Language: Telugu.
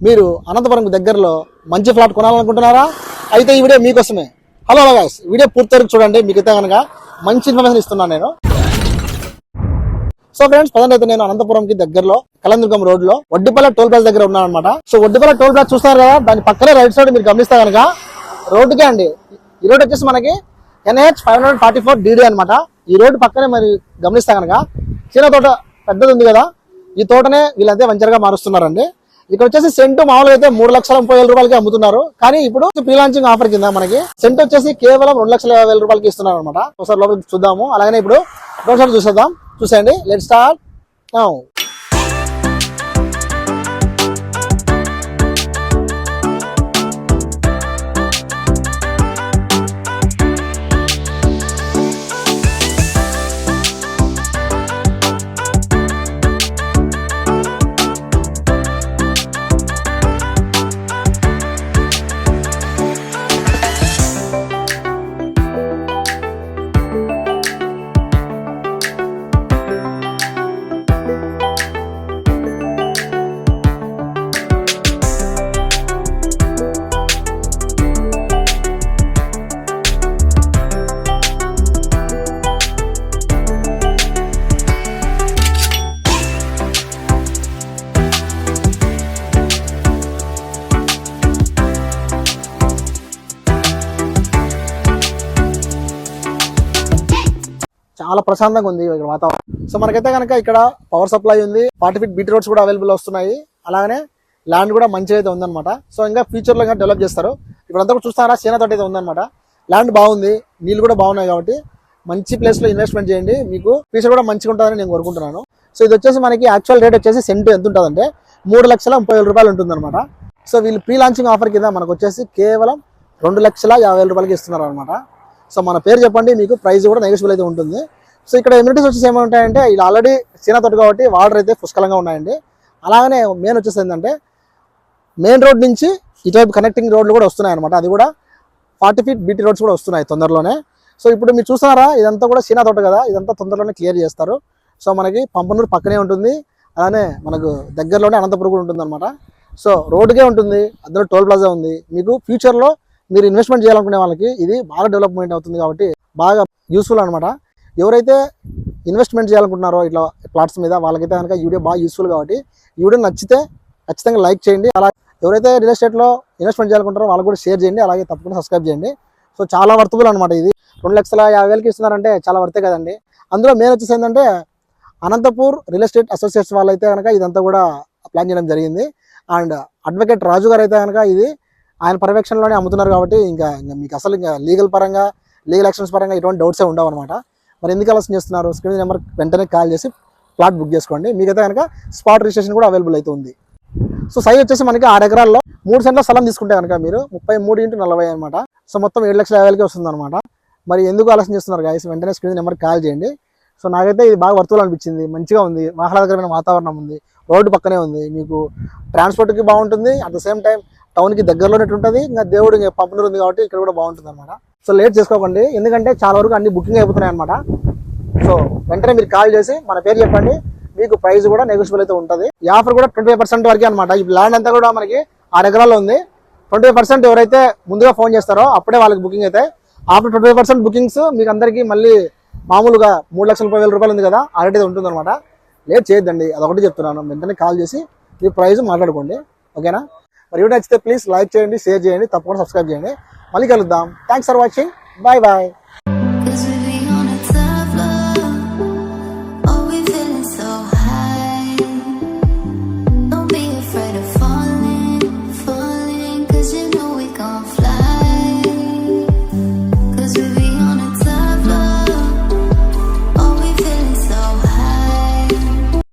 మీరు అనంతపురం దగ్గరలో మంచి ఫ్లాట్ కొనాలనుకుంటున్నారా? అయితే ఈ వీడియో మీకోసమే. హలో గైస్, వీడియో పూర్తి చూడండి, మీకైతే కనుక మంచి ఇన్ఫర్మేషన్ ఇస్తున్నాను నేను. సో ఫ్రెండ్స్, ప్రజెంట్ అయితే నేను అనంతపురంకి దగ్గరలో కలందుర్గం రోడ్ లో వడ్డిపల్లె టోల్ ప్లాజా దగ్గర ఉన్నాను అనమాట. సో వడ్డిపల్లె టోల్ ప్లాజా చూస్తారు కదా, దాని పక్కనే రైట్ సైడ్ మీరు గమనిస్తే కనుక రోడ్డుకే అండి. ఈ రోడ్ వచ్చేసి మనకి NH 544 DD అనమాట. ఈ రోడ్డు పక్కనే మరి గమనిస్తే కనుక చిన్న తోట పెద్దది ఉంది కదా, ఈ తోటనే వీళ్ళంతే వెంచర్గా మారుస్తున్నారండి. ఇక్కడ వచ్చేసి సెంటు మామూలుగా అయితే 3,30,000 రూపాయలకి అమ్ముతున్నారు. కానీ ఇప్పుడు ప్రీ లాంచింగ్ ఆఫర్ కింద మనకి సెంట్ వచ్చేసి కేవలం 2,50,000 రూపాయలకి ఇస్తున్నారు అనమాట. ఒకసారి లోపలికి చూద్దాము. అలాగే ఇప్పుడు ఒకసారి చూసేద్దాం. చూసేయండి. Let's start now. చాలా ప్రశాంతంగా ఉంది ఇక్కడ వాతావరణం. సో మనకైతే కనుక ఇక్కడ పవర్ సప్లై ఉంది, 40 feet బీటీ రోడ్స్ కూడా అవైలబుల్ వస్తున్నాయి. అలాగే ల్యాండ్ కూడా మంచిగా అయితే ఉందన్నమాట. సో ఇంకా ఫ్యూచర్ లో ఇంకా డెవలప్ చేస్తారు. ఇప్పుడంతా కూడా చూస్తారా, సేన తోట అయితే ఉందన్నమాట. ల్యాండ్ బాగుంది, నీళ్ళు కూడా బాగున్నాయి. కాబట్టి మంచి ప్లేస్ లో ఇన్వెస్ట్మెంట్ చేయండి, మీకు ఫ్యూచర్ కూడా మంచిగా ఉంటుందని నేను కోరుకుంటున్నాను. సో ఇది వచ్చేసి మనకి యాక్చువల్ రేట్ వచ్చేసి సెంటు ఎంత ఉంటుందంటే 3,30,000 రూపాయలు ఉంటుందన్నమాట. సో వీళ్ళు ప్రీ లాంచింగ్ ఆఫర్ కింద మనకు వచ్చేసి కేవలం 2,50,000 రూపాయలకి ఇస్తున్నారు అనమాట. సో మన పేరు చెప్పండి, మీకు ప్రైస్ కూడా నెగోషియబుల్ అయితే ఉంటుంది. సో ఇక్కడ ఎమ్యూనిటీస్ వచ్చేసి ఏమంటాయంటే, ఇది ఆల్రెడీ చీనా తోట కాబట్టి వాటర్ అయితే పుష్కలంగా ఉన్నాయండి. అలాగనే మెయిన్ వచ్చేసి ఏంటంటే మెయిన్ రోడ్ నుంచి ఇటువైపు కనెక్టింగ్ రోడ్లు కూడా వస్తున్నాయి అనమాట. అది కూడా 40 feet బీటీ రోడ్స్ కూడా వస్తున్నాయి తొందరలోనే. సో ఇప్పుడు మీరు చూస్తున్నారా, ఇదంతా కూడా చీనా తోట కదా, ఇదంతా తొందరలోనే క్లియర్ చేస్తారు. సో మనకి పంపనూరు పక్కనే ఉంటుంది, అలానే మనకు దగ్గరలోనే అనంతపురం కూడా ఉంటుంది అనమాట. సో రోడ్డుకే ఉంటుంది, అందులో టోల్ ప్లాజా ఉంది. మీకు ఫ్యూచర్లో మీరు ఇన్వెస్ట్మెంట్ చేయాలనుకునే వాళ్ళకి ఇది బాగా డెవలప్మెంట్ అవుతుంది కాబట్టి బాగా యూస్ఫుల్ అనమాట. ఎవరైతే ఇన్వెస్ట్మెంట్ చేయాలనుకుంటున్నారో ఇట్లా ప్లాట్స్ మీద, వాళ్ళకైతే కనుక ఈ వీడియో బాగా యూస్ఫుల్ కాబట్టి ఈ వీడియో నచ్చితే ఖచ్చితంగా లైక్ చేయండి. అలా ఎవరైతే రియల్ ఎస్టేట్లో ఇన్వెస్ట్మెంట్ చేయాలనుకుంటారో వాళ్ళకి కూడా షేర్ చేయండి, అలాగే తప్పకుండా సబ్స్క్రైబ్ చేయండి. సో చాలా వర్తబుల్ అనమాట. ఇది 2,50,000 ఇస్తున్నారంటే చాలా వర్తే కదండి. అందులో మెయిన్ వచ్చేసి ఏంటంటే అనంతపూర్ రియల్ ఎస్టేట్ అసోసియేట్స్ వాళ్ళైతే కనుక ఇదంతా కూడా ప్లాన్ చేయడం జరిగింది. అండ్ అడ్వకేట్ రాజు గారు అయితే కనుక ఇది ఆయన పర్యవేక్షణలోనే అమ్ముతున్నారు కాబట్టి ఇంకా మీకు అసలు ఇంకా లీగల్ యాక్షన్స్ పరంగా ఎటువంటి డౌట్సే ఉండవు అనమాట. మరి ఎందుకు ఆలోచన చేస్తున్నారు? స్క్రీన్ నెంబర్ వెంటనే కాల్ చేసి ప్లాట్ బుక్ చేసుకోండి. మీకైతే కనుక స్పాట్ రిజిస్ట్రేషన్ కూడా అవైలబుల్ అయితే ఉంది. సో సైజ్ వచ్చేసి మనకి 6 ఎకరాల్లో 3 సెంట్ల స్థలం తీసుకుంటే కనుక మీరు 33x40 అనమాట. సో మొత్తం 7,50,000కి వస్తుంది అనమాట. మరి ఎందుకు ఆలోచన చేస్తున్నారు గాయస్? వెంటనే స్క్రీన్ నెంబర్ కాల్ చేయండి. సో నాకైతే ఇది బాగా వర్తులు అనిపించింది, మంచిగా ఉంది, ఆహ్లాదకరమైన వాతావరణం ఉంది, రోడ్డు పక్కనే ఉంది, మీకు ట్రాన్స్పోర్ట్కి బాగుంటుంది, అట్ ద సేమ్ టైం టౌన్కి దగ్గరలోనే ఉంటుంది. ఇంకా దేవుడు ఇంకా పంపనూరు ఉంది కాబట్టి ఇక్కడ కూడా బాగుంటుంది అనమాట. సో లేట్ చేసుకోకండి, ఎందుకంటే చాలా వరకు అన్ని బుకింగ్ అయిపోతున్నాయి అనమాట. సో వెంటనే మీరు కాల్ చేసి మన పేరు చెప్పండి, మీకు ప్రైస్ కూడా నెగోషియబుల్ అయితే ఉంటుంది. ఈ ఆఫర్ కూడా 25% వరకే అనమాట. ఈ ల్యాండ్ అంతా కూడా మనకి 6 ఎకరాల్లో ఉంది. 25% ఎవరైతే ముందుగా ఫోన్ చేస్తారో అప్పుడే వాళ్ళకి బుకింగ్ అయితే. ఆఫ్టర్ 25% బుకింగ్స్ మీకు అందరికీ మళ్ళీ మామూలుగా 3,30,000 రూపాయలు ఉంది కదా, ఆ రేట్ అయితే ఉంటుంది అనమాట. లేట్ చేయొద్దండి, అదొకటి చెప్తున్నాను. వెంటనే కాల్ చేసి మీ ప్రైస్ మాట్లాడుకోండి, ఓకేనా? మరి వీడియో నచ్చితే ప్లీజ్ లైక్ చేయండి, షేర్ చేయండి, తప్పకుండా సబ్స్క్రైబ్ చేయండి. మళ్ళీ కలుద్దాం. Thanks for watching. Bye bye.